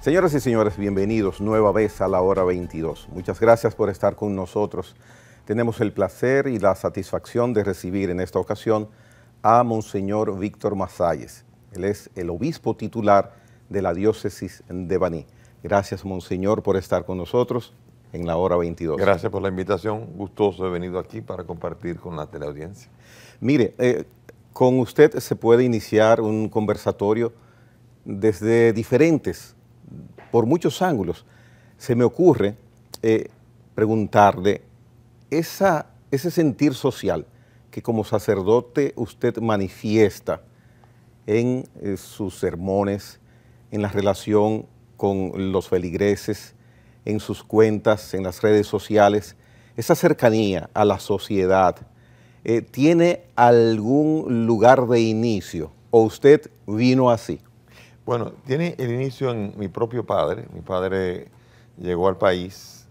Señoras y señores, bienvenidos nueva vez a la hora 22. Muchas gracias por estar con nosotros. Tenemos el placer y la satisfacción de recibir en esta ocasión a Monseñor Víctor Mazalles. Él es el obispo titular de la diócesis de Baní. Gracias, Monseñor, por estar con nosotros en la hora 22. Gracias por la invitación. Gustoso he venido aquí para compartir con la teleaudiencia. Mire, con usted se puede iniciar un conversatorio desde diferentes, por muchos ángulos. Se me ocurre preguntarle ese sentir social que como sacerdote usted manifiesta en sus sermones, en la relación con los feligreses, en sus cuentas, en las redes sociales, esa cercanía a la sociedad, ¿tiene algún lugar de inicio o usted vino así? Bueno, tiene el inicio en mi propio padre. Mi padre llegó al país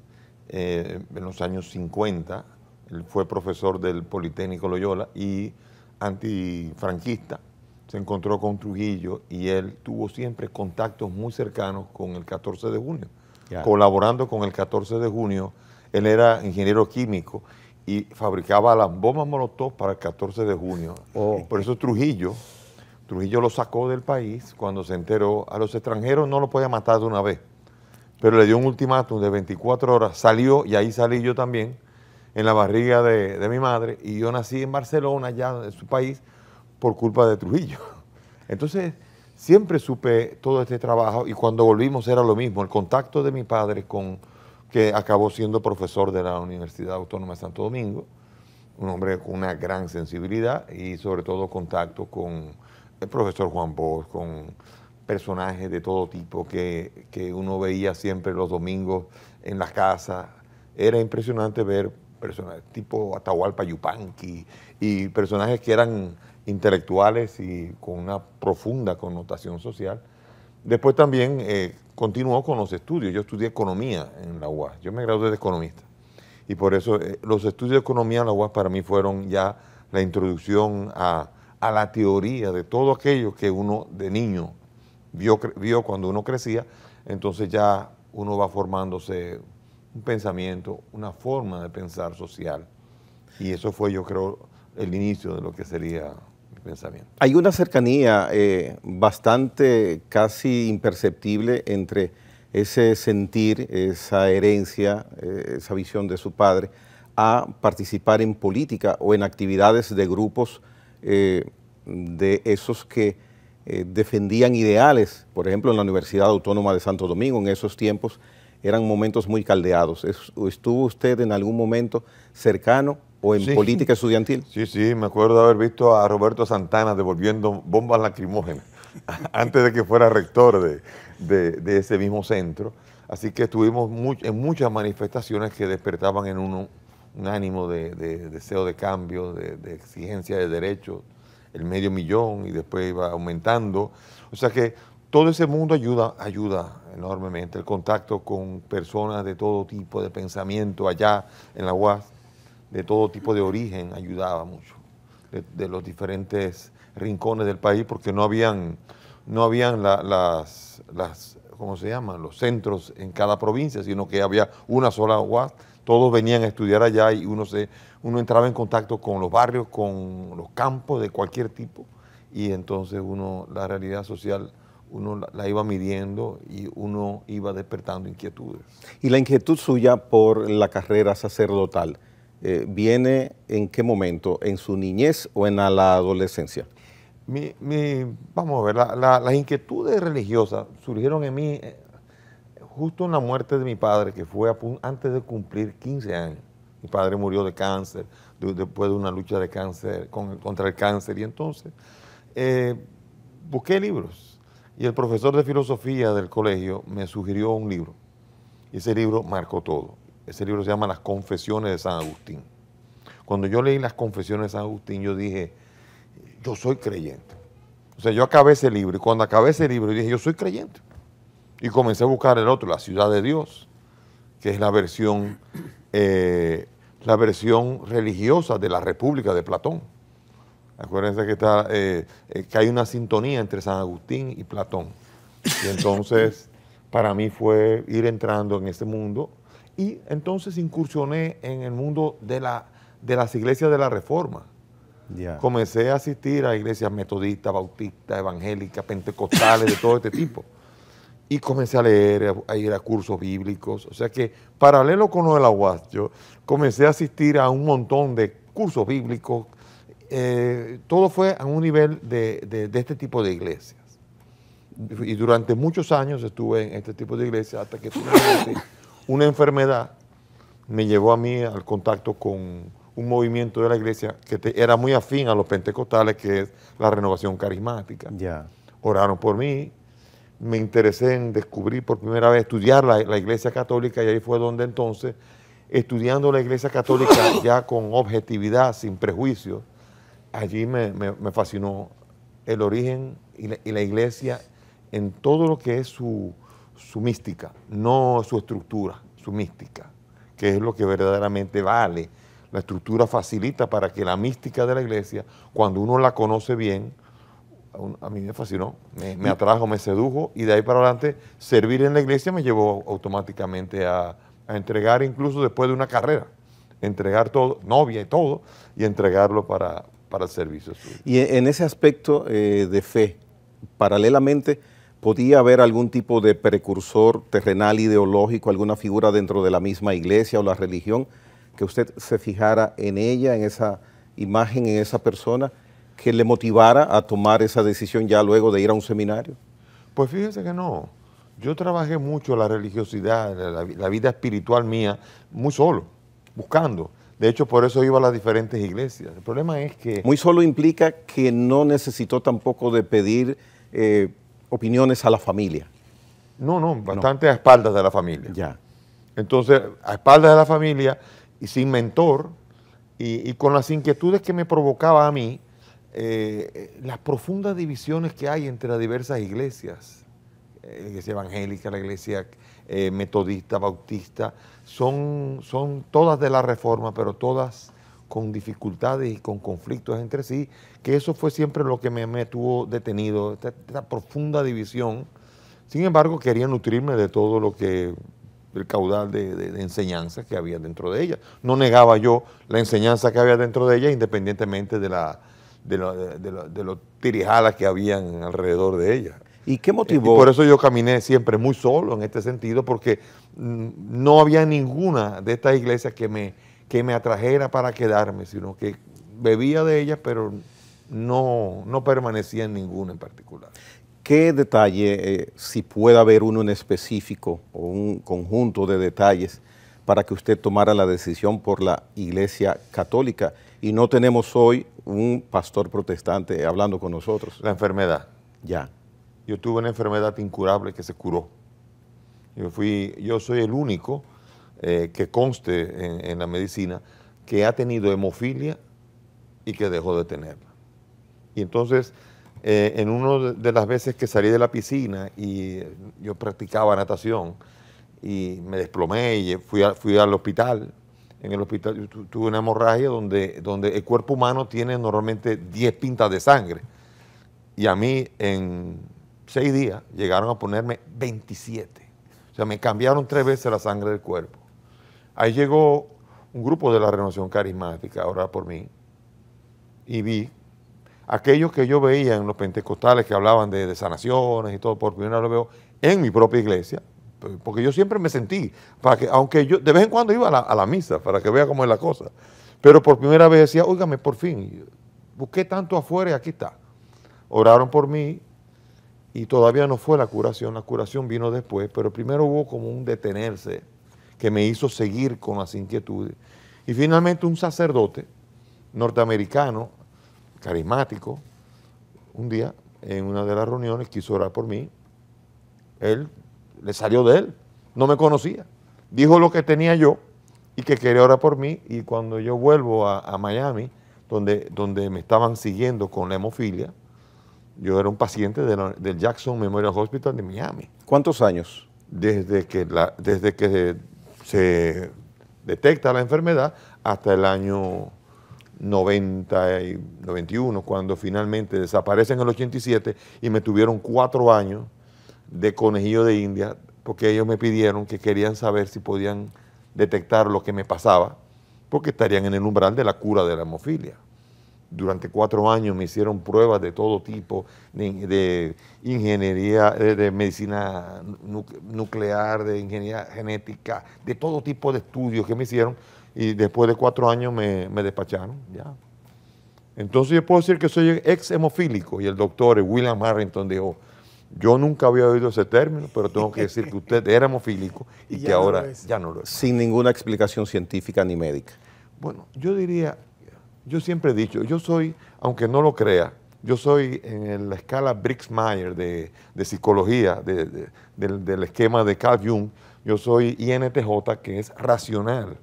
en los años 50. Él fue profesor del Politécnico Loyola y antifranquista. Se encontró con Trujillo y él tuvo siempre contactos muy cercanos con el 14 de junio. Yeah. Colaborando con el 14 de junio, él era ingeniero químico y fabricaba las bombas Molotov para el 14 de junio. Por eso Trujillo lo sacó del país cuando se enteró. A los extranjeros no lo podía matar de una vez, pero le dio un ultimátum de 24 horas. Salió, y ahí salí yo también, en la barriga de mi madre, y yo nací en Barcelona, ya en su país, por culpa de Trujillo. Entonces, siempre supe todo este trabajo, y cuando volvimos era lo mismo. El contacto de mi padre, que acabó siendo profesor de la Universidad Autónoma de Santo Domingo, un hombre con una gran sensibilidad, y sobre todo contacto con el profesor Juan Bosch, con personajes de todo tipo que uno veía siempre los domingos en la casa. Era impresionante ver personajes tipo Atahualpa Yupanqui y personajes que eran intelectuales y con una profunda connotación social. Después también continuó con los estudios. Yo estudié economía en la UAS. Yo me gradué de economista. Y por eso los estudios de economía en la UAS para mí fueron ya la introducción a la teoría de todo aquello que uno de niño vio cuando uno crecía. Entonces ya uno va formándose un pensamiento, una forma de pensar social. Y eso fue, yo creo, el inicio de lo que sería mi pensamiento. Hay una cercanía bastante, casi imperceptible entre ese sentir, esa herencia, esa visión de su padre, a participar en política o en actividades de grupos de esos que defendían ideales. Por ejemplo, en la Universidad Autónoma de Santo Domingo, en esos tiempos, eran momentos muy caldeados. ¿Estuvo usted en algún momento cercano o en política estudiantil? Sí, me acuerdo de haber visto a Roberto Santana devolviendo bombas lacrimógenas antes de que fuera rector de ese mismo centro. Así que estuvimos en muchas manifestaciones que despertaban en uno un ánimo de deseo de cambio, de exigencia de derechos, el 500.000 y después iba aumentando. O sea que todo ese mundo ayuda enormemente. El contacto con personas de todo tipo de pensamiento allá en la UAS, de todo tipo de origen, ayudaba mucho. De los diferentes rincones del país, porque no habían ¿cómo se llaman? Los centros en cada provincia, sino que había una sola UAS. Todos venían a estudiar allá y uno entraba en contacto con los barrios, con los campos de cualquier tipo, y entonces la realidad social, uno la iba midiendo y uno iba despertando inquietudes. ¿Y la inquietud suya por la carrera sacerdotal viene en qué momento? ¿En su niñez o en la adolescencia? Vamos a ver, las inquietudes religiosas surgieron en mí justo en la muerte de mi padre, que fue antes de cumplir 15 años. Mi padre murió de cáncer, después de una lucha de cáncer contra el cáncer, y entonces busqué libros. Y el profesor de filosofía del colegio me sugirió un libro, y ese libro marcó todo. Ese libro se llama Las Confesiones de San Agustín. Cuando yo leí Las Confesiones de San Agustín, yo dije, yo soy creyente. O sea, yo acabé ese libro, y cuando acabé ese libro, dije, yo soy creyente. Y comencé a buscar el otro, La Ciudad de Dios, que es la versión religiosa de la República de Platón. Acuérdense que hay una sintonía entre San Agustín y Platón. Y entonces para mí fue ir entrando en ese mundo y entonces incursioné en el mundo de las iglesias de la Reforma. Ya. Comencé a asistir a iglesias metodistas, bautistas, evangélicas, pentecostales, de todo este tipo. Y comencé a leer, a ir a cursos bíblicos. O sea que, paralelo con lo de la UAS, yo comencé a asistir a un montón de cursos bíblicos. Todo fue a un nivel de este tipo de iglesias. Y durante muchos años estuve en este tipo de iglesias hasta que finalmente una enfermedad me llevó a mí al contacto con un movimiento de la iglesia que era muy afín a los pentecostales, que es la Renovación Carismática. Ya. Oraron por mí, me interesé en descubrir por primera vez, estudiar la iglesia católica, y ahí fue donde entonces, estudiando la iglesia católica ya con objetividad, sin prejuicios, allí me fascinó el origen y la iglesia en todo lo que es su mística, no su estructura, su mística, que es lo que verdaderamente vale. La estructura facilita para que la mística de la iglesia, cuando uno la conoce bien, a mí me fascinó, me atrajo, me sedujo, y de ahí para adelante servir en la iglesia me llevó automáticamente a entregar, incluso después de una carrera, entregar todo, novia y todo, y entregarlo para el servicio suyo. Y en ese aspecto de fe, paralelamente, ¿podía haber algún tipo de precursor terrenal ideológico, alguna figura dentro de la misma iglesia o la religión, que usted se fijara en ella, en esa imagen, en esa persona, que le motivara a tomar esa decisión ya luego de ir a un seminario? Pues fíjese que no. Yo trabajé mucho la religiosidad, la vida espiritual mía, muy solo, buscando. De hecho, por eso iba a las diferentes iglesias. El problema es que... Muy solo implica que no necesitó tampoco de pedir opiniones a la familia. No, bastante a espaldas de la familia. Ya. Entonces, a espaldas de la familia y sin mentor, y con las inquietudes que me provocaba a mí, las profundas divisiones que hay entre las diversas iglesias, la iglesia evangélica, la iglesia metodista, bautista, son todas de la Reforma, pero todas con dificultades y con conflictos entre sí, que eso fue siempre lo que me tuvo detenido, esta profunda división. Sin embargo, quería nutrirme de todo lo que, el caudal de enseñanza que había dentro de ella. No negaba yo la enseñanza que había dentro de ella, independientemente de los tirijalas que habían alrededor de ella. ¿Y qué motivó? Y por eso yo caminé siempre muy solo en este sentido, porque no había ninguna de estas iglesias que me atrajera para quedarme, sino que bebía de ellas, pero no permanecía en ninguna en particular. ¿Qué detalle, si puede haber uno en específico o un conjunto de detalles para que usted tomara la decisión por la Iglesia Católica? Y no tenemos hoy un pastor protestante hablando con nosotros. La enfermedad. Ya. Yo tuve una enfermedad incurable que se curó. Yo soy el único que conste en la medicina que ha tenido hemofilia y que dejó de tenerla. Y entonces, en una de las veces que salí de la piscina y yo practicaba natación y me desplomé y fui al hospital. En el hospital yo tuve una hemorragia donde el cuerpo humano tiene normalmente 10 pintas de sangre. Y a mí en 6 días llegaron a ponerme 27. O sea, me cambiaron 3 veces la sangre del cuerpo. Ahí llegó un grupo de la Renovación Carismática a orar por mí y vi aquellos que yo veía en los pentecostales que hablaban de sanaciones y todo, por primera vez lo veo en mi propia iglesia, porque yo siempre me sentí, aunque yo de vez en cuando iba a la misa para que vea cómo es la cosa, pero por primera vez decía, óigame, por fin, busqué tanto afuera y aquí está. Oraron por mí y todavía no fue la curación vino después, pero primero hubo como un detenerse que me hizo seguir con las inquietudes. Y finalmente un sacerdote norteamericano, carismático, un día en una de las reuniones quiso orar por mí. Él le salió de él, no me conocía, dijo lo que tenía yo y que quería orar por mí, y cuando yo vuelvo a Miami, donde me estaban siguiendo con la hemofilia, yo era un paciente del Jackson Memorial Hospital de Miami. ¿Cuántos años? Desde que se detecta la enfermedad hasta el año 90 y 91, cuando finalmente desaparece en el 87 y me tuvieron 4 años de conejillo de India porque ellos me pidieron que querían saber si podían detectar lo que me pasaba, porque estarían en el umbral de la cura de la hemofilia. Durante 4 años me hicieron pruebas de todo tipo, de ingeniería, de medicina nuclear, de ingeniería genética, de todo tipo de estudios que me hicieron, y después de 4 años me despacharon, ya. Entonces yo puedo decir que soy ex hemofílico, y el doctor William Harrington dijo, yo nunca había oído ese término, pero tengo que decir que usted era hemofílico y que ahora ya no lo es. Sin ninguna explicación científica ni médica. Bueno, yo diría, yo siempre he dicho, yo soy, aunque no lo crea, yo soy en la escala Briggs-Myers de psicología, del esquema de Carl Jung, yo soy INTJ, que es racional,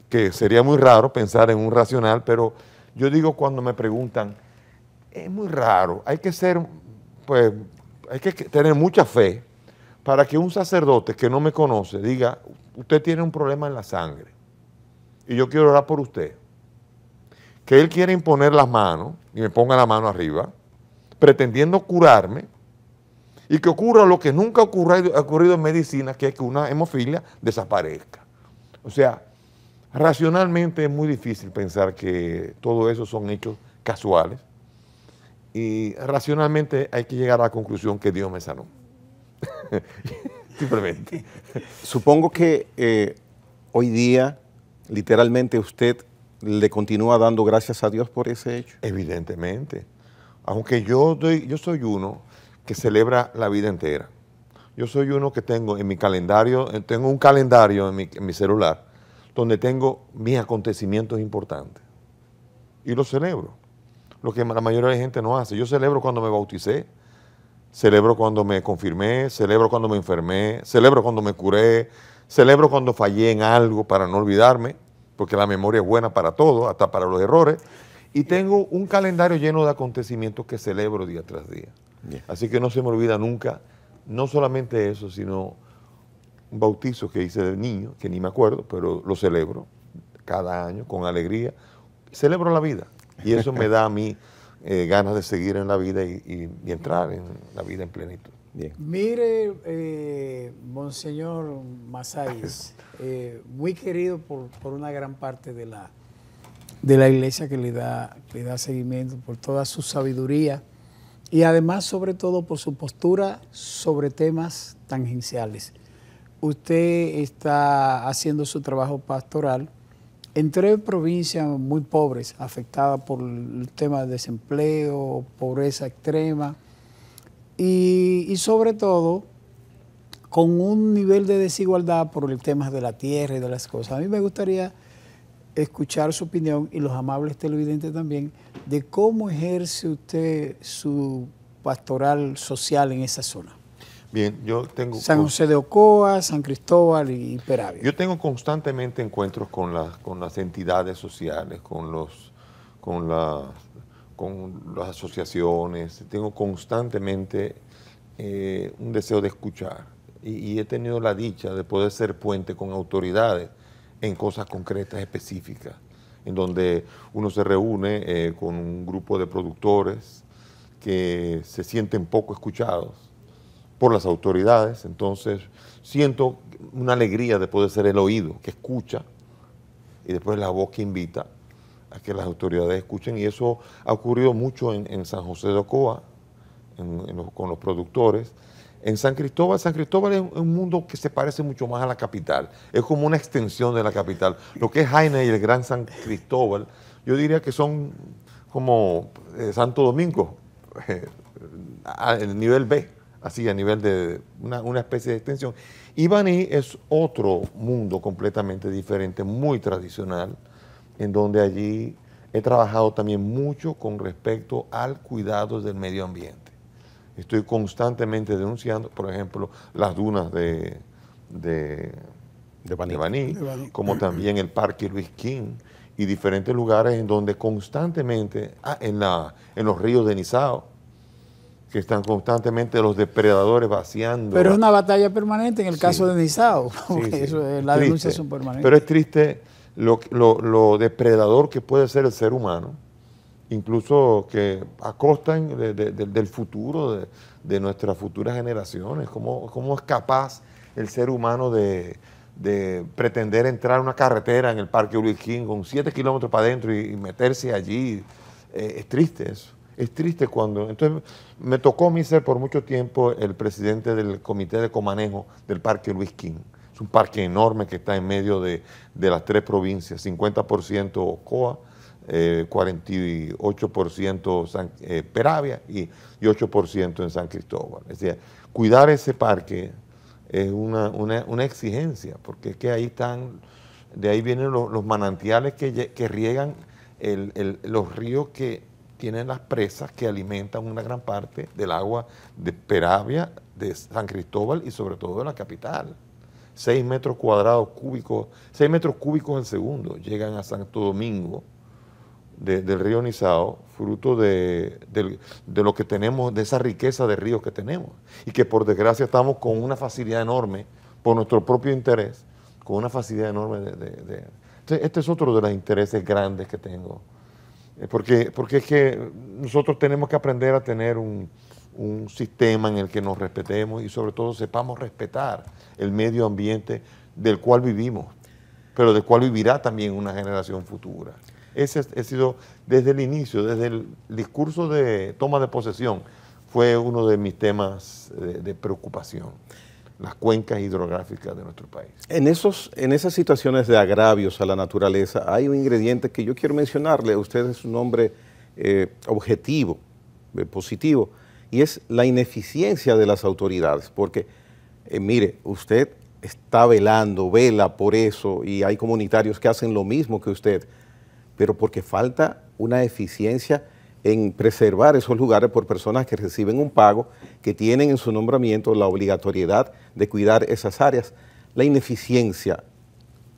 que sería muy raro pensar en un racional, pero yo digo cuando me preguntan, es muy raro, hay que ser, pues, hay que tener mucha fe para que un sacerdote que no me conoce diga, usted tiene un problema en la sangre y yo quiero orar por usted. Que él quiere imponer las manos y me ponga la mano arriba, pretendiendo curarme, y que ocurra lo que nunca ha ocurrido en medicina, que es que una hemofilia desaparezca. O sea, racionalmente es muy difícil pensar que todo eso son hechos casuales, y racionalmente hay que llegar a la conclusión que Dios me sanó. Simplemente. Supongo que hoy día, literalmente, usted le continúa dando gracias a Dios por ese hecho. Evidentemente. Aunque yo soy uno que celebra la vida entera. Yo soy uno que tengo en mi calendario, tengo un calendario en mi celular, donde tengo mis acontecimientos importantes. Y los celebro. Lo que la mayoría de la gente no hace. Yo celebro cuando me bauticé, celebro cuando me confirmé, celebro cuando me enfermé, celebro cuando me curé, celebro cuando fallé en algo para no olvidarme, porque la memoria es buena para todo, hasta para los errores. Y tengo un calendario lleno de acontecimientos que celebro día tras día. Bien. Así que no se me olvida nunca, no solamente eso, sino un bautizo que hice de niño, que ni me acuerdo, pero lo celebro cada año con alegría. Celebro la vida. Y eso me da a mí ganas de seguir en la vida y entrar en la vida en plenitud. Bien. Mire, Monseñor Masáis, muy querido por una gran parte de la iglesia que le da seguimiento, por toda su sabiduría y además, sobre todo, por su postura sobre temas tangenciales. Usted está haciendo su trabajo pastoral en 3 provincias muy pobres, afectadas por el tema de desempleo, pobreza extrema y sobre todo con un nivel de desigualdad por el tema de la tierra y de las cosas. A mí me gustaría escuchar su opinión y los amables televidentes también de cómo ejerce usted su pastoral social en esa zona. Bien, yo tengo... San José de Ocoa, San Cristóbal y Peravia. Yo tengo constantemente encuentros con las entidades sociales, con las asociaciones. Tengo constantemente un deseo de escuchar. Y he tenido la dicha de poder ser puente con autoridades en cosas concretas, específicas, en donde uno se reúne con un grupo de productores que se sienten poco escuchados por las autoridades. Entonces siento una alegría de poder ser el oído que escucha y después la voz que invita a que las autoridades escuchen, y eso ha ocurrido mucho en San José de Ocoa, con los productores. En San Cristóbal es un mundo que se parece mucho más a la capital, es como una extensión de la capital. Lo que es Jaina y el Gran San Cristóbal, yo diría que son como Santo Domingo, a nivel B, así a nivel de una especie de extensión. Y Baní es otro mundo completamente diferente, muy tradicional, en donde allí he trabajado también mucho con respecto al cuidado del medio ambiente. Estoy constantemente denunciando, por ejemplo, las dunas de Baní, como también el Parque Luis King y diferentes lugares en donde constantemente, en los ríos de Nizao, que están constantemente los depredadores vaciando. Pero es una batalla permanente en el caso de Nizao, porque las denuncias son permanentes. Pero es triste lo depredador que puede ser el ser humano incluso que a costa del futuro de nuestras futuras generaciones. ¿Cómo es capaz el ser humano de pretender entrar a una carretera en el Parque Luis King con 7 kilómetros para adentro y meterse allí? Es triste eso. Es triste cuando... Entonces, me tocó a mí ser por mucho tiempo el presidente del comité de comanejo del Parque Luis King. Es un parque enorme que está en medio de las 3 provincias, 50% Ocoa, 48% Peravia y 8% en San Cristóbal. Es decir, cuidar ese parque es una exigencia, porque es que ahí están, de ahí vienen los manantiales que riegan los ríos que tienen las presas que alimentan una gran parte del agua de Peravia, de San Cristóbal y sobre todo de la capital. 6 metros cúbicos al segundo llegan a Santo Domingo del río Nizao, fruto de lo que tenemos, de esa riqueza de ríos que tenemos, y que por desgracia estamos con una facilidad enorme, por nuestro propio interés, con una facilidad enorme Entonces, este es otro de los intereses grandes que tengo, porque es que nosotros tenemos que aprender a tener un sistema en el que nos respetemos y sobre todo sepamos respetar el medio ambiente del cual vivimos, pero del cual vivirá también una generación futura. Ese ha sido desde el inicio, desde el discurso de toma de posesión, fue uno de mis temas de preocupación, las cuencas hidrográficas de nuestro país. En esas situaciones de agravios a la naturaleza hay un ingrediente que yo quiero mencionarle. Usted es un hombre objetivo, positivo, y es la ineficiencia de las autoridades, porque mire, usted está vela por eso, y hay comunitarios que hacen lo mismo que usted, pero porque falta una eficiencia en preservar esos lugares por personas que reciben un pago, que tienen en su nombramiento la obligatoriedad de cuidar esas áreas. La ineficiencia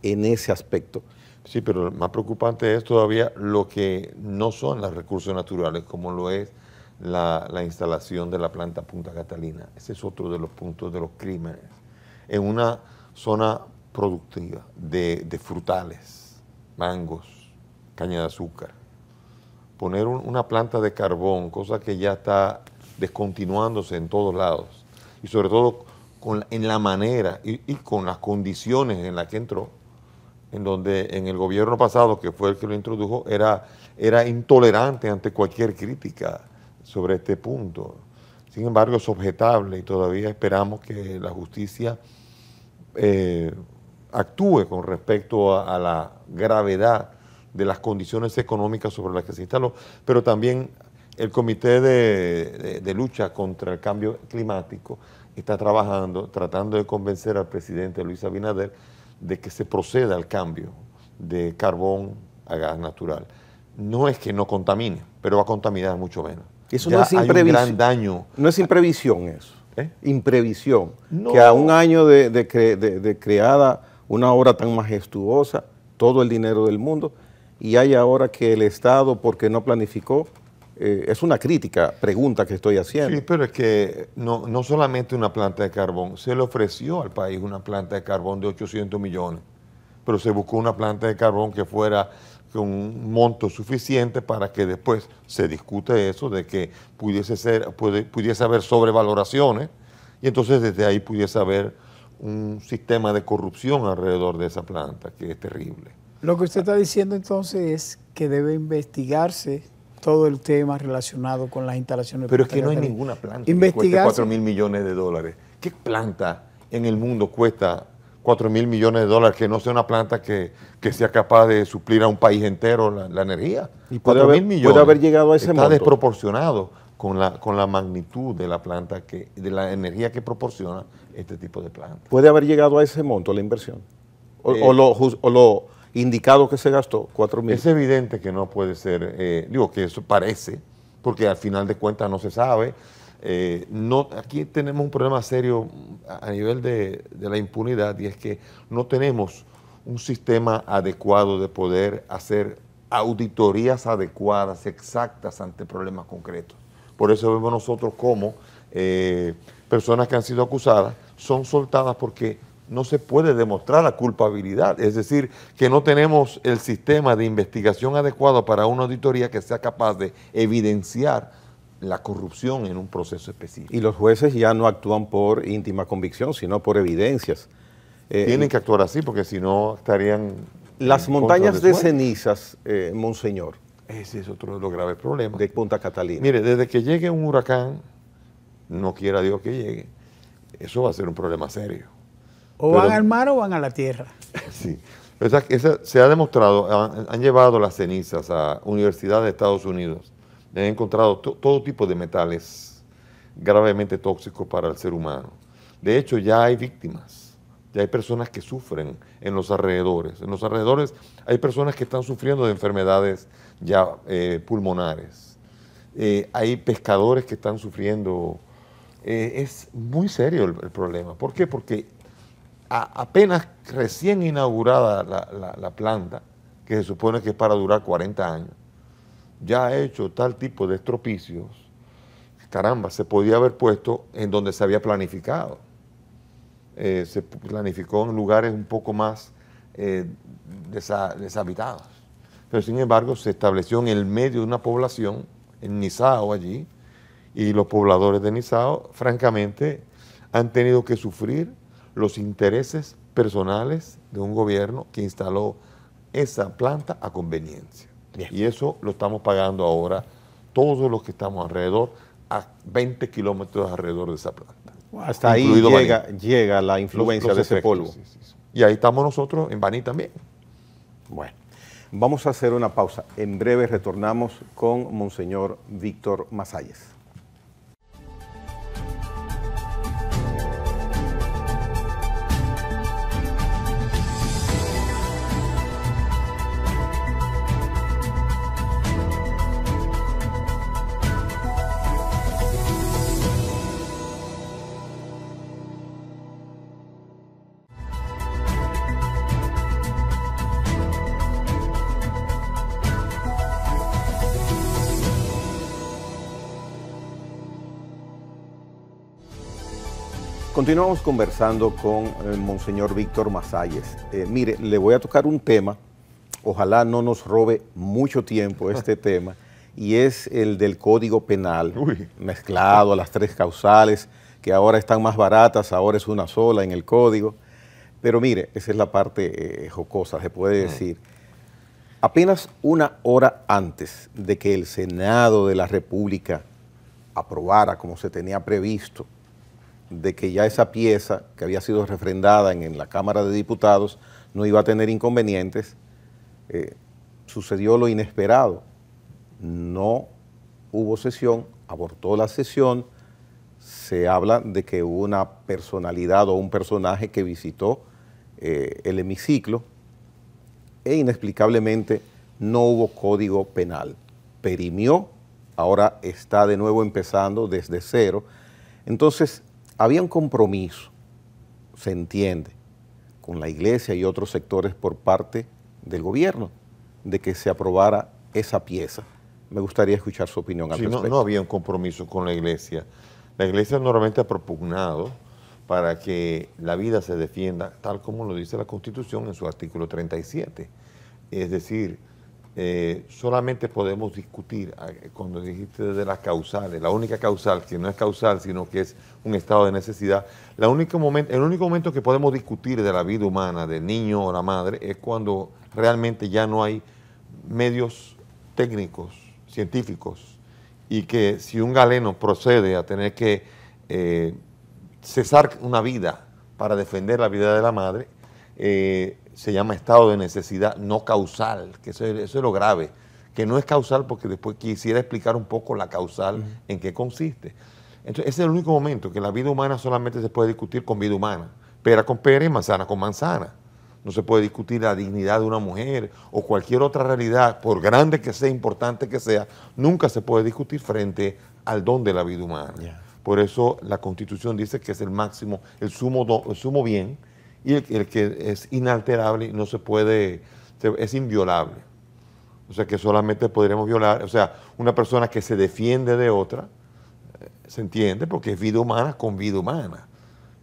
en ese aspecto. Sí, pero lo más preocupante es todavía lo que no son los recursos naturales, como lo es la instalación de la planta Punta Catalina. Ese es otro de los puntos de los crímenes. En una zona productiva de frutales, mangos, caña de azúcar. Poner una planta de carbón, cosa que ya está descontinuándose en todos lados, y sobre todo en la manera y con las condiciones en las que entró, en donde en el gobierno pasado, que fue el que lo introdujo, era intolerante ante cualquier crítica sobre este punto. Sin embargo, es objetable y todavía esperamos que la justicia actúe con respecto a la gravedad de las condiciones económicas sobre las que se instaló, pero también el Comité de Lucha contra el Cambio Climático está trabajando, tratando de convencer al presidente Luis Abinader de que se proceda al cambio de carbón a gas natural. No es que no contamine, pero va a contaminar mucho menos. Eso ya no es imprevisión. Hay un gran daño. No es imprevisión eso. Imprevisión. No. Que a un año de creada una obra tan majestuosa, todo el dinero del mundo, y hay ahora que el Estado, porque no planificó, es una pregunta que estoy haciendo. Sí, pero es que no solamente una planta de carbón, se le ofreció al país una planta de carbón de 800 millones, pero se buscó una planta de carbón que fuera con un monto suficiente para que después se discute eso, de que pudiese haber sobrevaloraciones, y entonces desde ahí pudiese haber un sistema de corrupción alrededor de esa planta, que es terrible. Lo que usted está diciendo entonces es que debe investigarse todo el tema relacionado con las instalaciones. Pero es que no hay ninguna planta que cueste 4.000 millones de dólares. ¿Qué planta en el mundo cuesta 4.000 millones de dólares que no sea una planta que sea capaz de suplir a un país entero la energía? Y puede haber llegado a ese monto. Está desproporcionado con la magnitud de la planta, de la energía que proporciona este tipo de planta. ¿Puede haber llegado a ese monto la inversión? ¿O lo indicado que se gastó, 4.000? Es evidente que no puede ser, digo que eso parece, porque al final de cuentas no se sabe. Aquí tenemos un problema serio a nivel de la impunidad, y es que no tenemos un sistema adecuado de poder hacer auditorías adecuadas, exactas ante problemas concretos. Por eso vemos nosotros como personas que han sido acusadas son soltadas porque no se puede demostrar la culpabilidad. Es decir, que no tenemos el sistema de investigación adecuado para una auditoría que sea capaz de evidenciar la corrupción en un proceso específico. Y los jueces ya no actúan por íntima convicción, sino por evidencias. Tienen que actuar así porque si no estarían... Las montañas de cenizas, Monseñor. Ese es otro de los graves problemas. De Punta Catalina. Mire, desde que llegue un huracán, no quiera Dios que llegue, eso va a ser un problema serio. O van al mar o van a la tierra. Sí. Se ha demostrado, han llevado las cenizas a universidades de Estados Unidos, han encontrado todo tipo de metales gravemente tóxicos para el ser humano. De hecho, ya hay víctimas, ya hay personas que sufren en los alrededores. En los alrededores hay personas que están sufriendo de enfermedades ya pulmonares. Hay pescadores que están sufriendo. Es muy serio el problema. ¿Por qué? Porque apenas recién inaugurada la planta, que se supone que es para durar 40 años, ya ha hecho tal tipo de estropicios. Caramba, se podía haber puesto en donde se había planificado. Se planificó en lugares un poco más deshabitados. Pero sin embargo se estableció en el medio de una población, en Nizao allí, y los pobladores de Nizao, francamente, han tenido que sufrir los intereses personales de un gobierno que instaló esa planta a conveniencia. Bien. Y eso lo estamos pagando ahora todos los que estamos alrededor, a 20 kilómetros alrededor de esa planta. Hasta ahí llega la influencia de ese polvo. Sí. Y ahí estamos nosotros en Baní también. Bueno, vamos a hacer una pausa. En breve retornamos con Monseñor Víctor Masalles. Continuamos conversando con Monseñor Víctor Masalles. Mire, le voy a tocar un tema, ojalá no nos robe mucho tiempo este tema, y es el del Código Penal, mezclado a las 3 causales, que ahora están más baratas, ahora es una sola en el Código. Pero mire, esa es la parte jocosa, se puede decir. Apenas una hora antes de que el Senado de la República aprobara, como se tenía previsto, de que ya esa pieza que había sido refrendada en la Cámara de Diputados no iba a tener inconvenientes, sucedió lo inesperado. No hubo sesión, abortó la sesión, se habla de que hubo una personalidad o un personaje que visitó el hemiciclo e inexplicablemente no hubo Código Penal. Perimió, ahora está de nuevo empezando desde cero. Entonces, había un compromiso, se entiende, con la Iglesia y otros sectores por parte del gobierno, de que se aprobara esa pieza. Me gustaría escuchar su opinión al respecto. No había un compromiso con la Iglesia. La Iglesia normalmente ha propugnado para que la vida se defienda, tal como lo dice la Constitución en su artículo 37. Es decir, solamente podemos discutir, cuando dijiste de las causales, la única causal, que no es causal, sino que es un estado de necesidad, el único momento que podemos discutir de la vida humana, del niño o la madre, es cuando realmente ya no hay medios técnicos, científicos, y que si un galeno procede a tener que cesar una vida para defender la vida de la madre, se llama estado de necesidad no causal, que eso es lo grave, que no es causal, porque después quisiera explicar un poco la causal, en qué consiste. Entonces, ese es el único momento que la vida humana solamente se puede discutir con vida humana, pera con pera y manzana con manzana. No se puede discutir la dignidad de una mujer o cualquier otra realidad, por grande que sea, importante que sea, nunca se puede discutir frente al don de la vida humana. Yeah. Por eso la Constitución dice que es el máximo, el sumo bien, y el que es inalterable, no se puede, es inviolable. O sea que solamente podremos violar, o sea, una persona que se defiende de otra, se entiende, porque es vida humana con vida humana.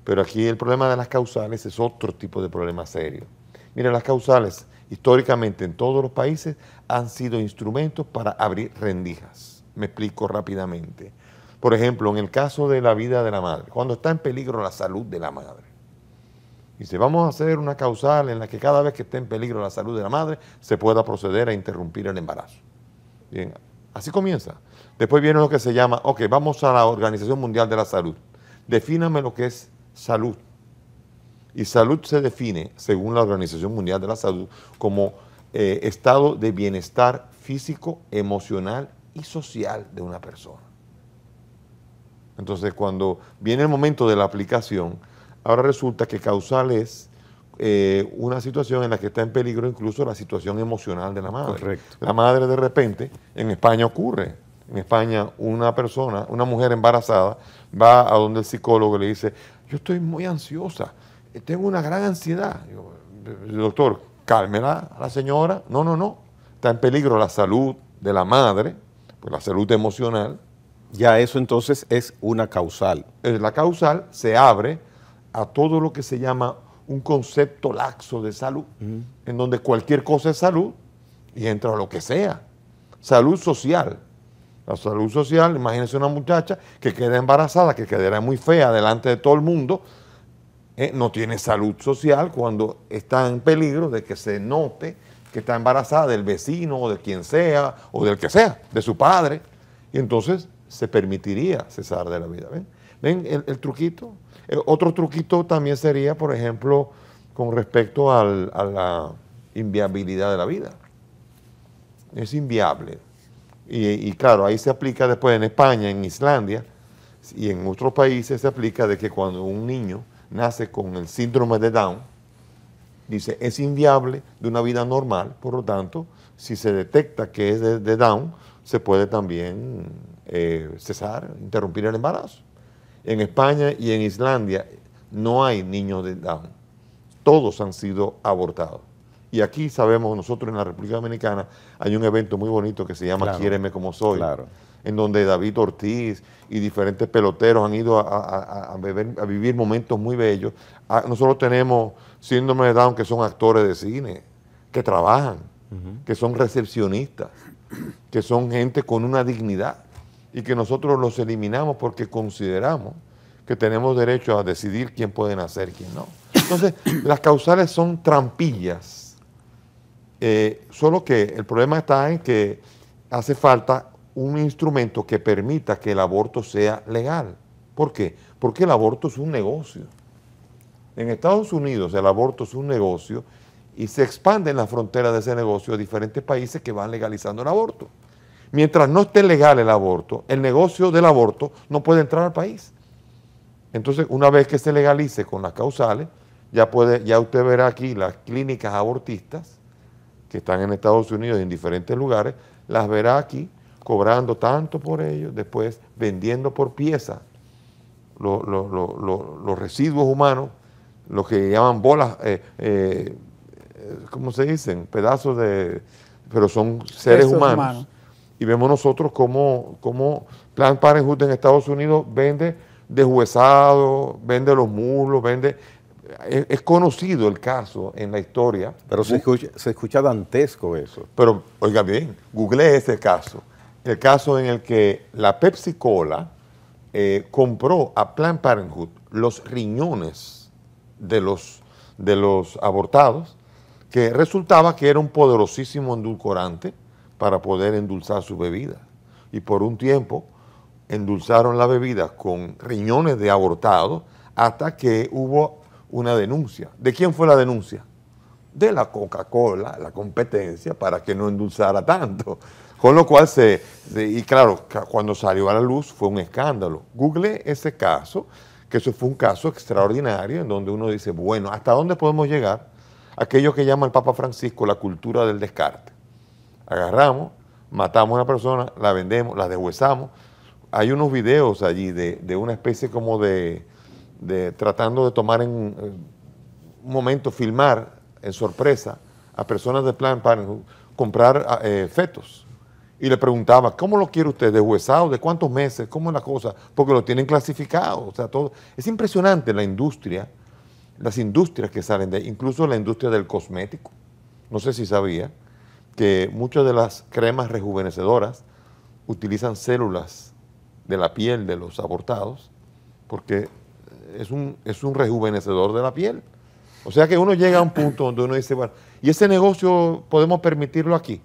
Pero aquí el problema de las causales es otro tipo de problema serio. Mire, las causales históricamente en todos los países han sido instrumentos para abrir rendijas. Me explico rápidamente. Por ejemplo, en el caso de la vida de la madre, cuando está en peligro la salud de la madre. Dice, vamos a hacer una causal en la que cada vez que esté en peligro la salud de la madre se pueda proceder a interrumpir el embarazo. Bien, así comienza. Después viene lo que se llama, ok, vamos a la Organización Mundial de la Salud. Defíname lo que es salud. Y salud se define, según la Organización Mundial de la Salud, como estado de bienestar físico, emocional y social de una persona. Entonces, cuando viene el momento de la aplicación, ahora resulta que causal es una situación en la que está en peligro incluso la situación emocional de la madre. Correcto. La madre de repente, en España ocurre, en España una persona, una mujer embarazada, va a donde el psicólogo y le dice, yo estoy muy ansiosa, tengo una gran ansiedad. Digo, doctor, cálmela a la señora. No, no, no, está en peligro la salud de la madre, pues la salud emocional. Ya eso entonces es una causal. La causal se abre a todo lo que se llama un concepto laxo de salud, en donde cualquier cosa es salud y entra lo que sea. Salud social. La salud social, imagínense una muchacha que queda embarazada, que quedará muy fea delante de todo el mundo, no tiene salud social cuando está en peligro de que se note que está embarazada del vecino o de quien sea, o del que sea, de su padre, y entonces se permitiría cesar de la vida. ¿Ven? ¿Ven el truquito? Otro truquito también sería, por ejemplo, con respecto a la inviabilidad de la vida. Es inviable. Y claro, ahí se aplica después en España, en Islandia y en otros países se aplica de que cuando un niño nace con el síndrome de Down, dice, es inviable de una vida normal, por lo tanto, si se detecta que es de Down, se puede también cesar, interrumpir el embarazo. En España y en Islandia no hay niños de Down, todos han sido abortados. Y aquí sabemos, nosotros en la República Dominicana hay un evento muy bonito que se llama Claro, Quiéreme como soy, claro, en donde David Ortiz y diferentes peloteros han ido a vivir momentos muy bellos. Nosotros tenemos síndrome de Down que son actores de cine, que trabajan, que son recepcionistas, que son gente con una dignidad y que nosotros los eliminamos porque consideramos que tenemos derecho a decidir quién puede nacer y quién no. Entonces, las causales son trampillas. Solo que el problema está en que hace falta un instrumento que permita que el aborto sea legal. ¿Por qué? Porque el aborto es un negocio. En Estados Unidos el aborto es un negocio y se expande en la frontera de ese negocio a diferentes países que van legalizando el aborto. Mientras no esté legal el aborto, el negocio del aborto no puede entrar al país. Entonces, una vez que se legalice con las causales, ya usted verá aquí las clínicas abortistas que están en Estados Unidos y en diferentes lugares, las verá aquí cobrando tanto por ellos, después vendiendo por pieza los residuos humanos, lo que llaman bolas, ¿cómo se dicen? Pedazos de, pero son seres humanos. Y vemos nosotros cómo Planned Parenthood en Estados Unidos vende deshuesado, vende los muslos, es conocido el caso en la historia. Pero se escucha dantesco eso. Pero, oiga bien, googleé ese caso. El caso en el que la Pepsi Cola compró a Planned Parenthood los riñones de los abortados, que resultaba que era un poderosísimo endulcorante para poder endulzar su bebida. Y por un tiempo endulzaron la bebida con riñones de abortados hasta que hubo una denuncia. ¿De quién fue la denuncia? De la Coca-Cola, la competencia, para que no endulzara tanto. Con lo cual y claro, cuando salió a la luz fue un escándalo. Google ese caso, que eso fue un caso extraordinario, en donde uno dice, bueno, ¿hasta dónde podemos llegar? Aquello que llama el Papa Francisco la cultura del descarte. Agarramos, matamos a una persona, la vendemos, la deshuesamos. Hay unos videos allí de una especie como de tratando de tomar en un momento, filmar en sorpresa a personas de Planned Parenthood, comprar fetos Y le preguntaba, ¿cómo lo quiere usted? ¿Deshuesado? ¿De cuántos meses? ¿Cómo es la cosa? Porque lo tienen clasificado. O sea, todo. Es impresionante la industria, las industrias que salen de ahí, incluso la industria del cosmético. No sé si sabía que muchas de las cremas rejuvenecedoras utilizan células de la piel de los abortados porque es un rejuvenecedor de la piel. O sea que uno llega a un punto donde uno dice, bueno, ¿y ese negocio podemos permitirlo aquí?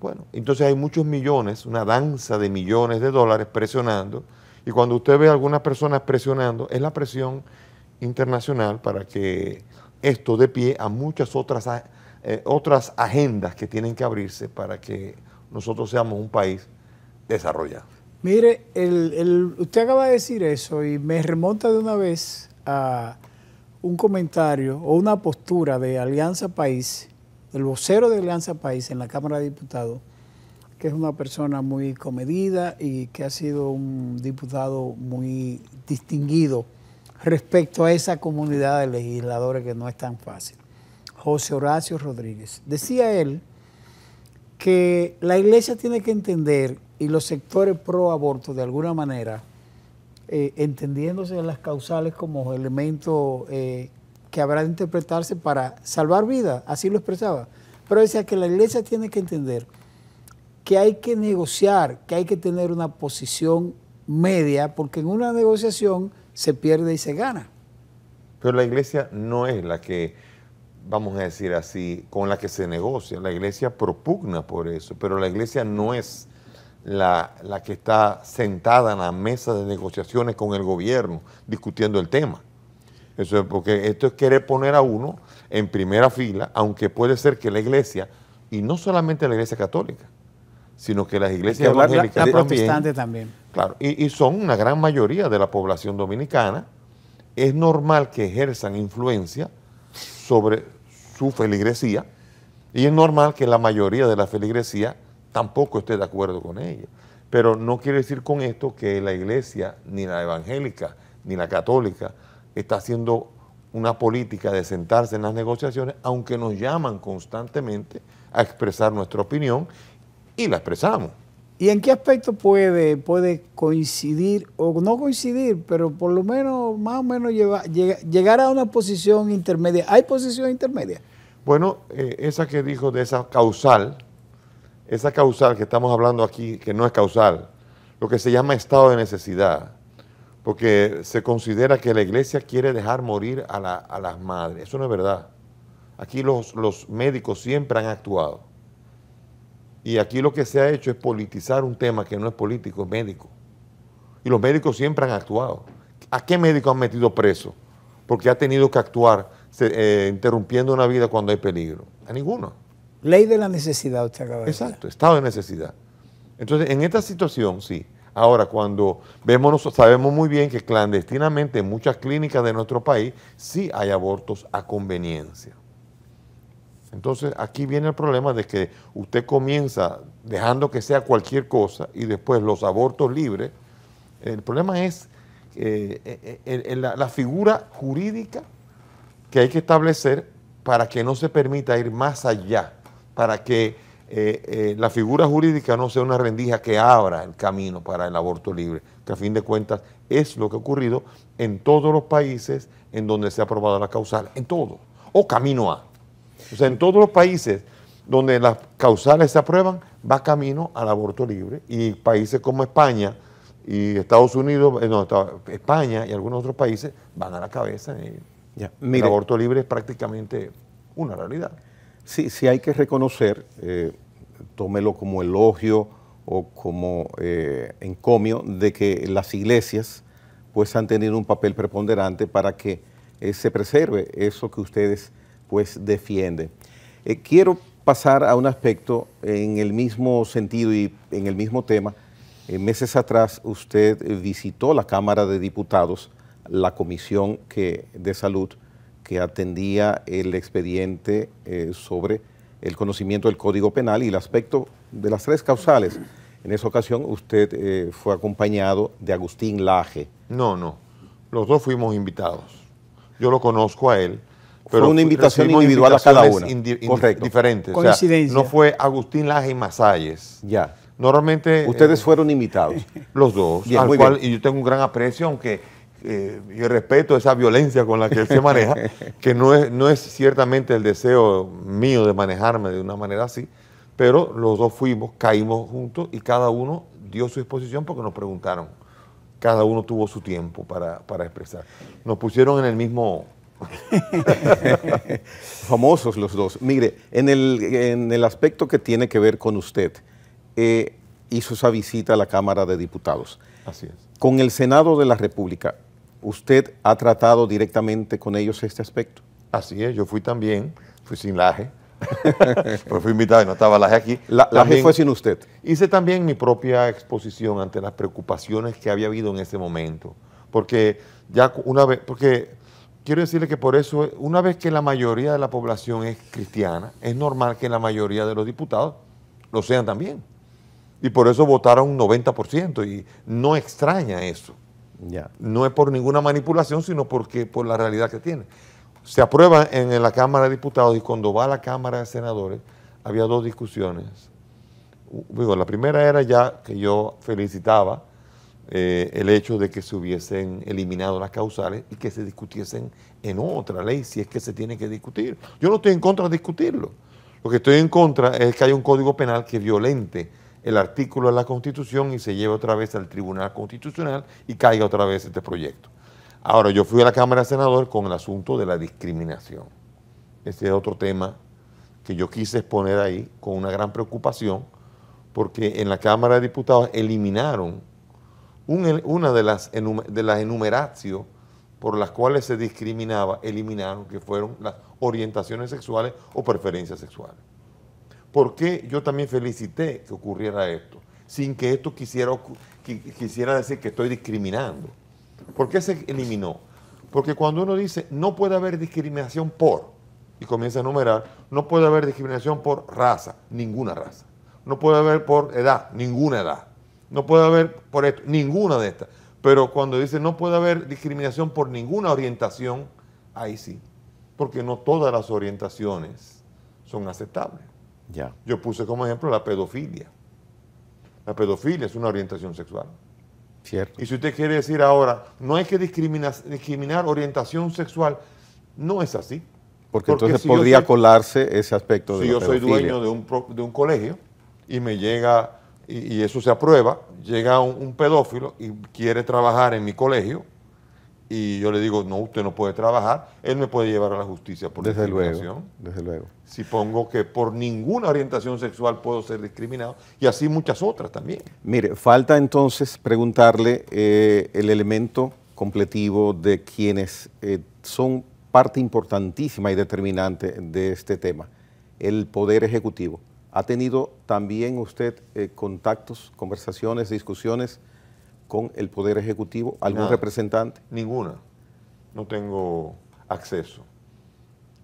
Bueno, entonces hay muchos millones, una danza de millones de dólares presionando, y cuando usted ve a algunas personas presionando, es la presión internacional para que esto dé pie a muchas otras agendas que tienen que abrirse para que nosotros seamos un país desarrollado. Mire, usted acaba de decir eso y me remonta de una vez a un comentario o una postura de Alianza País, el vocero de Alianza País en la Cámara de Diputados, que es una persona muy comedida y que ha sido un diputado muy distinguido respecto a esa comunidad de legisladores que no es tan fácil. José Horacio Rodríguez. Decía él que la Iglesia tiene que entender, y los sectores pro aborto de alguna manera, entendiéndose las causales como elemento que habrá de interpretarse para salvar vidas, así lo expresaba. Pero decía que la Iglesia tiene que entender que hay que negociar, que hay que tener una posición media, porque en una negociación se pierde y se gana. Pero la Iglesia no es la que, vamos a decir así, con la que se negocia. La Iglesia propugna por eso, pero la Iglesia no es la que está sentada en la mesa de negociaciones con el gobierno discutiendo el tema. Eso es porque esto es querer poner a uno en primera fila, aunque puede ser que la Iglesia, y no solamente la Iglesia católica, sino que las iglesias evangélicas la protestante también. Claro, y son una gran mayoría de la población dominicana. Es normal que ejerzan influencia sobre su feligresía y es normal que la mayoría de la feligresía tampoco esté de acuerdo con ella. Pero no quiere decir con esto que la iglesia, ni la evangélica, ni la católica, está haciendo una política de sentarse en las negociaciones, aunque nos llaman constantemente a expresar nuestra opinión y la expresamos. ¿Y en qué aspecto puede coincidir, o no coincidir, pero por lo menos, más o menos llegar a una posición intermedia? ¿Hay posición intermedia? Bueno, esa que dijo de esa causal que estamos hablando aquí, que no es causal, lo que se llama estado de necesidad, porque se considera que la iglesia quiere dejar morir a las madres. Eso no es verdad. Aquí los médicos siempre han actuado. Y aquí lo que se ha hecho es politizar un tema que no es político, es médico. Y los médicos siempre han actuado. ¿A qué médico han metido preso? Porque ha tenido que actuar interrumpiendo una vida cuando hay peligro. A ninguno. Ley de la necesidad, usted acaba de decir. Exacto, estado de necesidad. Entonces, en esta situación, sí. Ahora, cuando sabemos muy bien que clandestinamente en muchas clínicas de nuestro país sí hay abortos a conveniencia. Entonces, aquí viene el problema de que usted comienza dejando que sea cualquier cosa y después los abortos libres. El problema es la figura jurídica que hay que establecer para que no se permita ir más allá, para que la figura jurídica no sea una rendija que abra el camino para el aborto libre, que a fin de cuentas es lo que ha ocurrido en todos los países en donde se ha aprobado la causal, en todos, o camino a. O sea, en todos los países donde las causales se aprueban, va camino al aborto libre, y países como España y Estados Unidos, España y algunos otros países van a la cabeza en ello. Ya, mire, el aborto libre es prácticamente una realidad. Sí hay que reconocer, tómelo como elogio o como encomio, de que las iglesias pues han tenido un papel preponderante para que se preserve eso que ustedes pues defienden. Quiero pasar a un aspecto en el mismo sentido y en el mismo tema. Meses atrás usted visitó la Cámara de Diputados, la Comisión de Salud, que atendía el expediente sobre el conocimiento del Código Penal y el aspecto de las 3 causales. En esa ocasión usted fue acompañado de Agustín Laje. No, los dos fuimos invitados. Yo lo conozco a él. Pero fue una invitación individual a cada una. Correcto. Diferentes. Coincidencia. O sea, no fue Agustín Laje y Masalles. Ya. Normalmente... Ustedes fueron invitados. Los dos, Bien, al muy cual bien. y yo tengo un gran aprecio, aunque yo respeto esa violencia con la que él se maneja, que no es ciertamente el deseo mío de manejarme de una manera así, pero los dos fuimos, caímos juntos y cada uno dio su exposición porque nos preguntaron. Cada uno tuvo su tiempo para expresar. Nos pusieron en el mismo... Famosos los dos. Mire, en el aspecto que tiene que ver con usted, hizo esa visita a la Cámara de Diputados. Así es. Con el Senado de la República, ¿usted ha tratado directamente con ellos este aspecto? Así es, yo fui también, fui sin Laje, pues fui invitado y no estaba Laje aquí. Laje fue sin usted. Hice también mi propia exposición ante las preocupaciones que había habido en ese momento, porque ya una vez, porque quiero decirle que por eso, una vez que la mayoría de la población es cristiana, es normal que la mayoría de los diputados lo sean también. Y por eso votaron un 90% y no extraña eso. Ya. No es por ninguna manipulación, sino porque por la realidad que tiene. Se aprueba en la Cámara de Diputados y cuando va a la Cámara de Senadores había dos discusiones. Digo, la primera era ya que yo felicitaba el hecho de que se hubiesen eliminado las causales y que se discutiesen en otra ley, si es que se tiene que discutir. Yo no estoy en contra de discutirlo. Lo que estoy en contra es que haya un código penal que violente el artículo de la Constitución y se lleve otra vez al Tribunal Constitucional y caiga otra vez este proyecto. Ahora, yo fui a la Cámara de Senadores con el asunto de la discriminación. Ese es otro tema que yo quise exponer ahí con una gran preocupación, porque en la Cámara de Diputados eliminaron una de las enumeratio por las cuales se discriminaba, eliminaron, que fueron las orientaciones sexuales o preferencias sexuales. ¿Por qué yo también felicité que ocurriera esto? Sin que esto quisiera decir que estoy discriminando. ¿Por qué se eliminó? Porque cuando uno dice no puede haber discriminación por, y comienza a enumerar, no puede haber discriminación por raza, ninguna raza. No puede haber por edad, ninguna edad. No puede haber por esto, ninguna de estas. Pero cuando dice no puede haber discriminación por ninguna orientación, ahí sí. Porque no todas las orientaciones son aceptables. Ya. Yo puse como ejemplo la pedofilia. La pedofilia es una orientación sexual. Cierto. Y si usted quiere decir ahora, no hay que discriminar orientación sexual, no es así. Porque entonces si podría colarse ese aspecto de si la yo soy pedofilia. dueño de un colegio y me llega, y eso se aprueba, llega un pedófilo y quiere trabajar en mi colegio, y yo le digo, no, usted no puede trabajar, él me puede llevar a la justicia por discriminación. Desde luego. Si pongo que por ninguna orientación sexual puedo ser discriminado, y así muchas otras también. Mire, falta entonces preguntarle el elemento completivo de quienes son parte importantísima y determinante de este tema, el Poder Ejecutivo. ¿Ha tenido también usted contactos, conversaciones, discusiones con el Poder Ejecutivo? ¿Algún Nada. representante? Ninguna. No tengo acceso.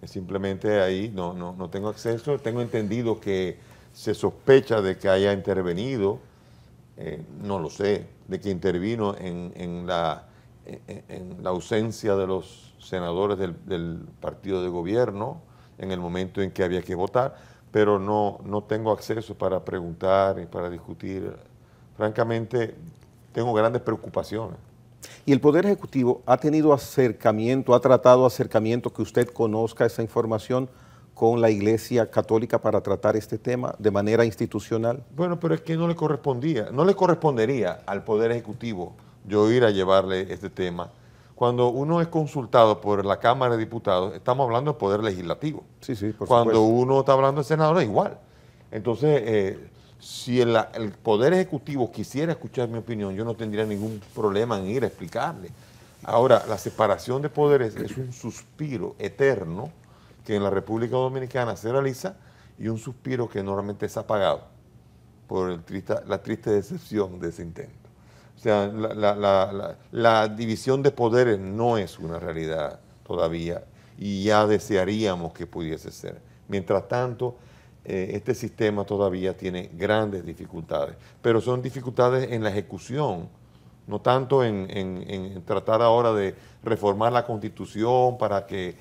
Simplemente ahí no tengo acceso. Tengo entendido que se sospecha de que haya intervenido, no lo sé, de que intervino en la ausencia de los senadores del partido de gobierno en el momento en que había que votar, pero no tengo acceso para preguntar y para discutir. Francamente, tengo grandes preocupaciones. ¿Y el Poder Ejecutivo ha tenido acercamiento, ha tratado acercamiento que usted conozca esa información con la Iglesia Católica para tratar este tema de manera institucional? Bueno, pero es que no le correspondería al Poder Ejecutivo yo ir a llevarle este tema. Cuando uno es consultado por la Cámara de Diputados, estamos hablando del Poder Legislativo. Sí, sí, por Cuando supuesto. uno está hablando de senador, es igual. Entonces, si el Poder Ejecutivo quisiera escuchar mi opinión, yo no tendría ningún problema en ir a explicarle. Ahora, la separación de poderes es un suspiro eterno que en la República Dominicana se realiza y un suspiro que normalmente es apagado por la triste decepción de ese intento. O sea, la división de poderes no es una realidad todavía y ya desearíamos que pudiese ser. Mientras tanto, este sistema todavía tiene grandes dificultades, pero son dificultades en la ejecución, no tanto en tratar ahora de reformar la Constitución porque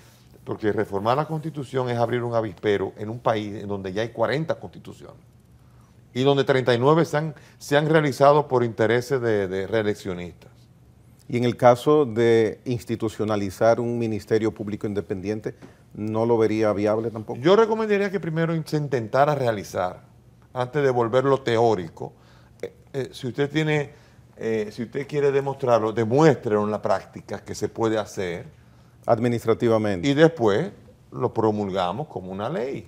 reformar la Constitución es abrir un avispero en un país en donde ya hay 40 constituciones. y donde 39 se han realizado por intereses de reeleccionistas. Y en el caso de institucionalizar un ministerio público independiente, ¿no lo vería viable tampoco? Yo recomendaría que primero se intentara realizar, antes de volverlo teórico. Si usted quiere demostrarlo, demuéstrelo en la práctica que se puede hacer. Administrativamente. Y después lo promulgamos como una ley.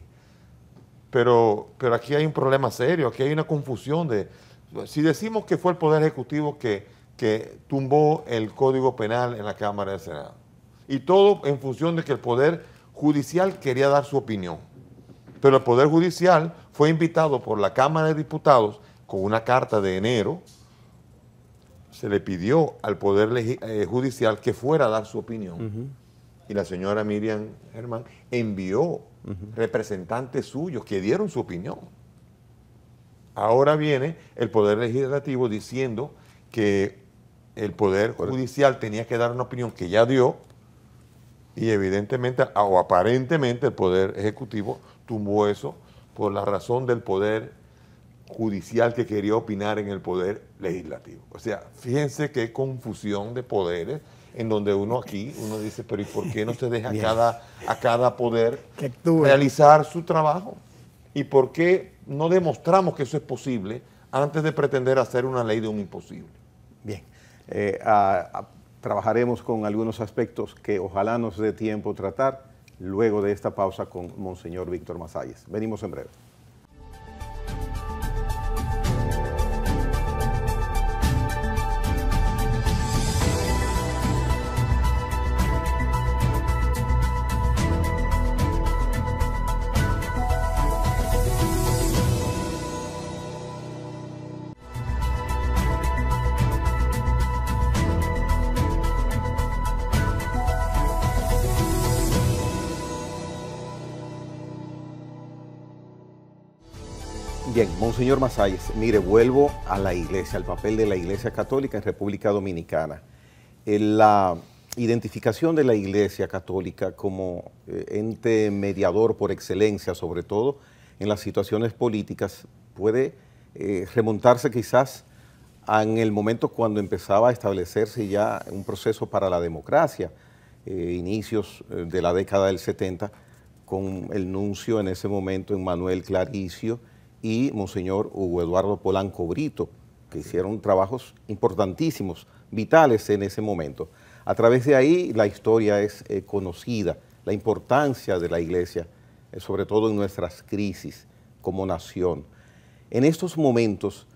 Pero aquí hay un problema serio, aquí hay una confusión si decimos que fue el Poder Ejecutivo que tumbó el Código Penal en la Cámara del Senado. Y todo en función de que el Poder Judicial quería dar su opinión. Pero el Poder Judicial fue invitado por la Cámara de Diputados con una carta de enero. Se le pidió al Poder Judicial que fuera a dar su opinión. Y la señora Miriam Germán envió representantes suyos que dieron su opinión. Ahora viene el Poder Legislativo diciendo que el Poder Judicial tenía que dar una opinión que ya dio, y evidentemente o aparentemente el Poder Ejecutivo tumbó eso por la razón del Poder Judicial que quería opinar en el Poder Legislativo. O sea, fíjense qué confusión de poderes, en donde uno dice, pero ¿y por qué no se deja a cada poder realizar su trabajo? ¿Y por qué no demostramos que eso es posible antes de pretender hacer una ley de un imposible? Bien. Trabajaremos con algunos aspectos que ojalá nos dé tiempo tratar luego de esta pausa con Monseñor Víctor Masáez. Venimos en breve. Bien, Monseñor Masáez, mire, vuelvo a la iglesia, al papel de la Iglesia Católica en República Dominicana. La identificación de la Iglesia Católica como ente mediador por excelencia, sobre todo en las situaciones políticas, puede remontarse quizás en el momento cuando empezaba a establecerse ya un proceso para la democracia, inicios de la década del 70, con el nuncio en ese momento, Emmanuel Claricio, y Monseñor Hugo Eduardo Polanco Brito, que hicieron trabajos importantísimos, vitales en ese momento. A través de ahí la historia es conocida, la importancia de la Iglesia, sobre todo en nuestras crisis como nación. En estos momentos,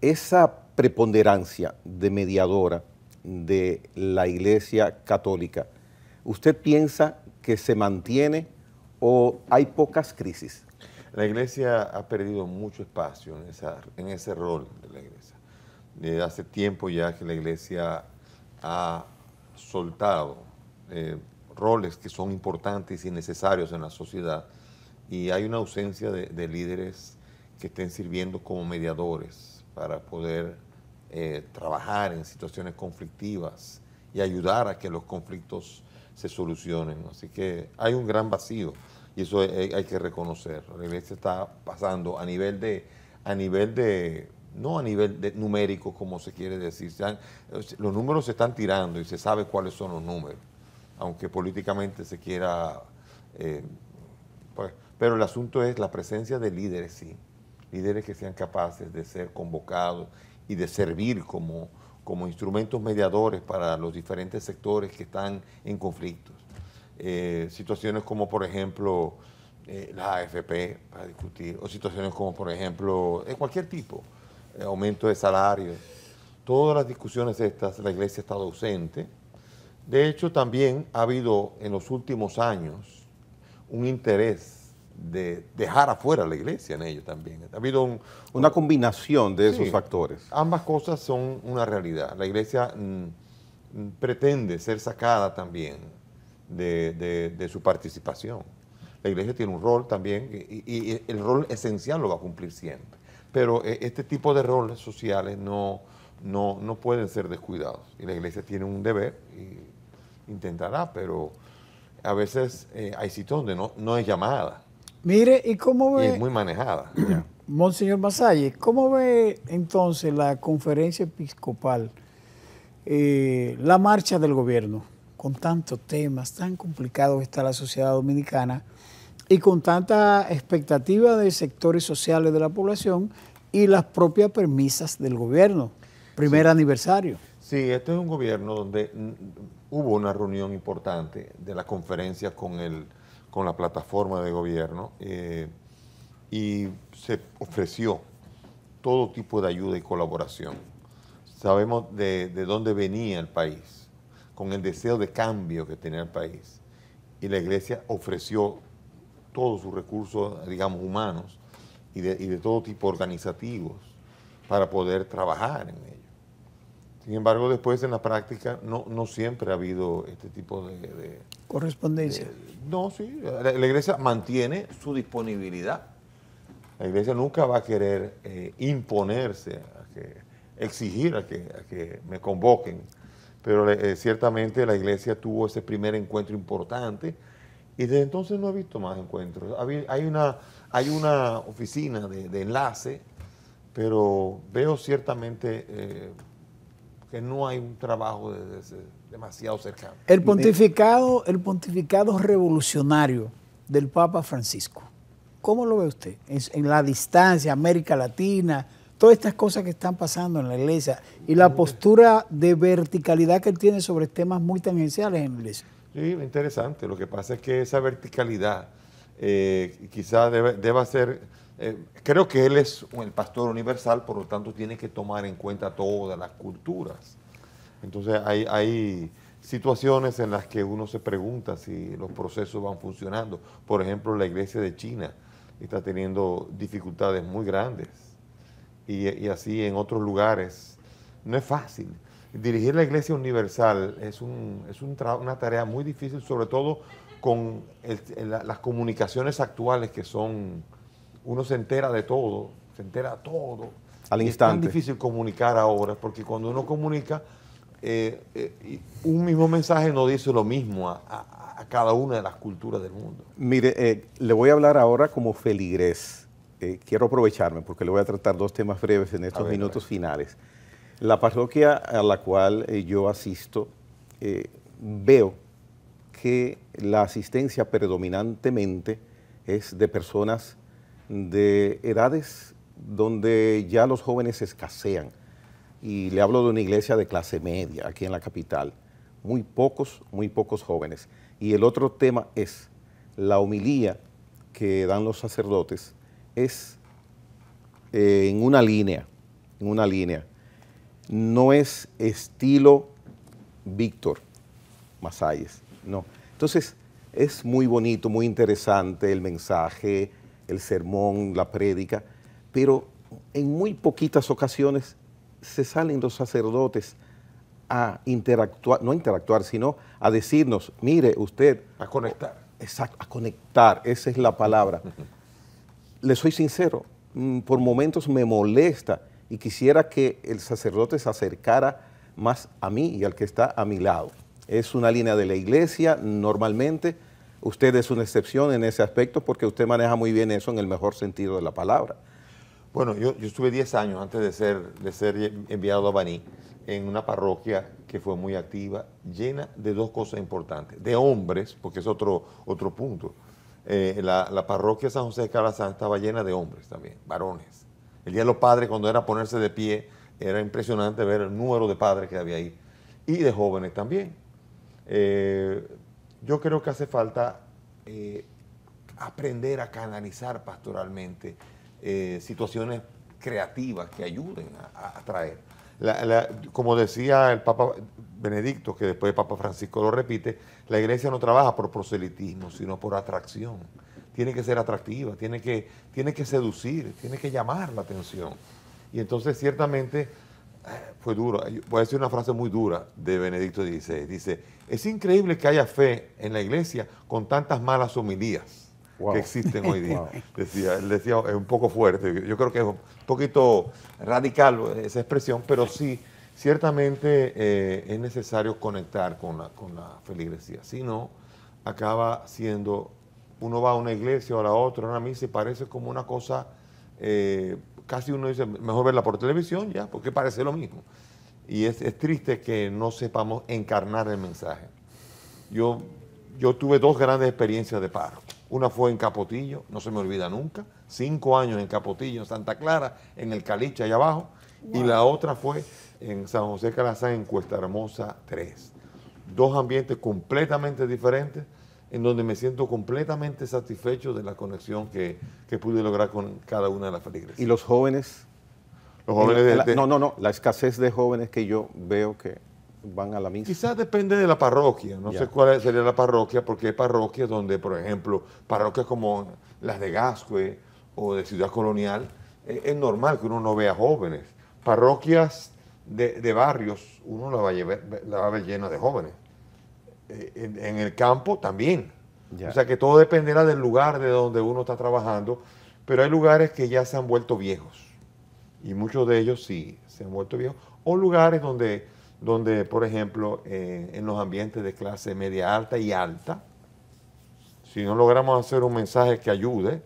esa preponderancia de mediadora de la Iglesia Católica, ¿usted piensa que se mantiene o hay pocas crisis? La Iglesia ha perdido mucho espacio en ese rol de la Iglesia. Desde hace tiempo ya que la Iglesia ha soltado roles que son importantes y necesarios en la sociedad, y hay una ausencia de líderes que estén sirviendo como mediadores para poder trabajar en situaciones conflictivas y ayudar a que los conflictos se solucionen. Así que hay un gran vacío. Y eso hay que reconocerlo. La Iglesia está pasando no a nivel de numérico, como se quiere decir. Los números se están tirando y se sabe cuáles son los números, aunque políticamente se quiera... pero el asunto es la presencia de líderes, sí. Líderes que sean capaces de ser convocados y de servir como instrumentos mediadores para los diferentes sectores que están en conflictos. Situaciones como, por ejemplo, la AFP para discutir, o situaciones como, por ejemplo, cualquier tipo, aumento de salarios. Todas las discusiones estas, la Iglesia ha estado ausente. De hecho, también ha habido en los últimos años un interés de dejar afuera a la Iglesia en ello también. Ha habido una combinación de esos factores. Ambas cosas son una realidad. La Iglesia pretende ser sacada también de su participación. La Iglesia tiene un rol también y el rol esencial lo va a cumplir siempre. Pero este tipo de roles sociales no pueden ser descuidados. Y la Iglesia tiene un deber y intentará, pero a veces hay sitios donde no es llamada. Mire, ¿y cómo ve? Y es muy manejada. Monseñor Masalle, ¿cómo ve entonces la conferencia episcopal, la marcha del gobierno, con tantos temas, tan complicados está la sociedad dominicana y con tanta expectativa de sectores sociales de la población y las propias premisas del gobierno? Primer aniversario. Sí, este es un gobierno donde hubo una reunión importante de la conferencia con la plataforma de gobierno y se ofreció todo tipo de ayuda y colaboración. Sabemos de dónde venía el país, con el deseo de cambio que tenía el país. Y la iglesia ofreció todos sus recursos, digamos, humanos y de todo tipo organizativos para poder trabajar en ello. Sin embargo, después en la práctica no siempre ha habido este tipo de correspondencia. No, sí, la iglesia mantiene su disponibilidad. La iglesia nunca va a querer imponerse, exigir a que me convoquen, pero ciertamente la iglesia tuvo ese primer encuentro importante y desde entonces no ha visto más encuentros. Hay una oficina de enlace, pero veo ciertamente que no hay un trabajo demasiado cercano. El pontificado revolucionario del Papa Francisco, ¿cómo lo ve usted? En la distancia, América Latina, todas estas cosas que están pasando en la iglesia y la postura de verticalidad que él tiene sobre temas muy tangenciales en la iglesia. Sí, interesante. Lo que pasa es que esa verticalidad quizás deba ser... creo que él es el pastor universal, por lo tanto tiene que tomar en cuenta todas las culturas. Entonces hay situaciones en las que uno se pregunta si los procesos van funcionando. Por ejemplo, la iglesia de China está teniendo dificultades muy grandes y así en otros lugares. No es fácil. Dirigir la iglesia universal es una tarea muy difícil, sobre todo con las comunicaciones actuales que son... Uno se entera de todo, se entera todo. Al instante. Es tan difícil comunicar ahora, porque cuando uno comunica, un mismo mensaje no dice lo mismo a cada una de las culturas del mundo. Mire, le voy a hablar ahora como feligrés. Quiero aprovecharme porque le voy a tratar dos temas breves en estos minutos finales. La parroquia a la cual yo asisto, veo que la asistencia predominantemente es de personas de edades donde ya los jóvenes escasean. Y le hablo de una iglesia de clase media aquí en la capital. Muy pocos jóvenes. Y el otro tema es la homilía que dan los sacerdotes es en una línea. No es estilo Víctor Masalles, no. Entonces, es muy bonito, muy interesante el mensaje, el sermón, la prédica, pero en muy poquitas ocasiones se salen los sacerdotes a interactuar, no a interactuar, sino a decirnos, mire usted... A conectar. Exacto, a conectar, esa es la palabra. Le soy sincero, por momentos me molesta y quisiera que el sacerdote se acercara más a mí y al que está a mi lado. Es una línea de la iglesia, normalmente. Usted es una excepción en ese aspecto porque usted maneja muy bien eso en el mejor sentido de la palabra. Bueno, yo estuve 10 años antes de ser enviado a Baní en una parroquia que fue muy activa, llena de dos cosas importantes. De hombres, porque es otro punto. La parroquia San José de Calazán estaba llena de hombres también, varones. El Día de los Padres, cuando era ponerse de pie, era impresionante ver el número de padres que había ahí. Y de jóvenes también. Yo creo que hace falta aprender a canalizar pastoralmente situaciones creativas que ayuden a atraer. Como decía el Papa Benedicto, que después el Papa Francisco lo repite, la iglesia no trabaja por proselitismo, sino por atracción. Tiene que ser atractiva, tiene que seducir, tiene que llamar la atención. Y entonces ciertamente fue duro. Voy a decir una frase muy dura de Benedicto XVI. Dice, es increíble que haya fe en la iglesia con tantas malas homilías que existen hoy día. Wow. Él decía, es un poco fuerte. Yo creo que es un poquito radical esa expresión, pero sí, ciertamente es necesario conectar con la feligresía. Si no, acaba siendo, uno va a una iglesia o a la otra, a una misa, y parece como una cosa casi uno dice, mejor verla por televisión ya, porque parece lo mismo. Y es triste que no sepamos encarnar el mensaje. Yo tuve 2 grandes experiencias de paro. Una fue en Capotillo, no se me olvida nunca, 5 años en Capotillo, en Santa Clara, en el Caliche, allá abajo. Wow. Y la otra fue en San José Calazán, en Cuesta Hermosa 3. 2 ambientes completamente diferentes, en donde me siento completamente satisfecho de la conexión que pude lograr con cada una de las feligreses. ¿Y los jóvenes? Los jóvenes la escasez de jóvenes que yo veo que van a la misa. Quizás depende de la parroquia, no sé cuál sería la parroquia, porque hay parroquias donde, por ejemplo, parroquias como las de Gascue o de Ciudad Colonial, es normal que uno no vea jóvenes. Parroquias de barrios, uno la va a ver llena de jóvenes. En el campo también. O sea que todo dependerá del lugar de donde uno está trabajando, pero hay lugares que ya se han vuelto viejos, y muchos de ellos sí se han vuelto viejos, o lugares donde por ejemplo, en los ambientes de clase media alta y alta, si no logramos hacer un mensaje que ayude,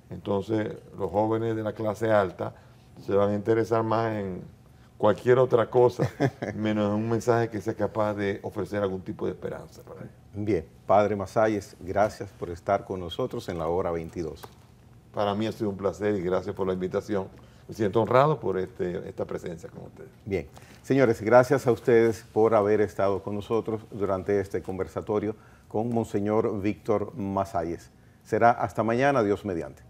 entonces los jóvenes de la clase alta se van a interesar más en cualquier otra cosa, menos en un mensaje que sea capaz de ofrecer algún tipo de esperanza para ellos. Bien, Padre Mazalles, gracias por estar con nosotros en la hora 22. Para mí ha sido un placer y gracias por la invitación. Me siento honrado por esta presencia con ustedes. Bien. Señores, gracias a ustedes por haber estado con nosotros durante este conversatorio con Monseñor Víctor Mazalles. Será hasta mañana, Dios mediante.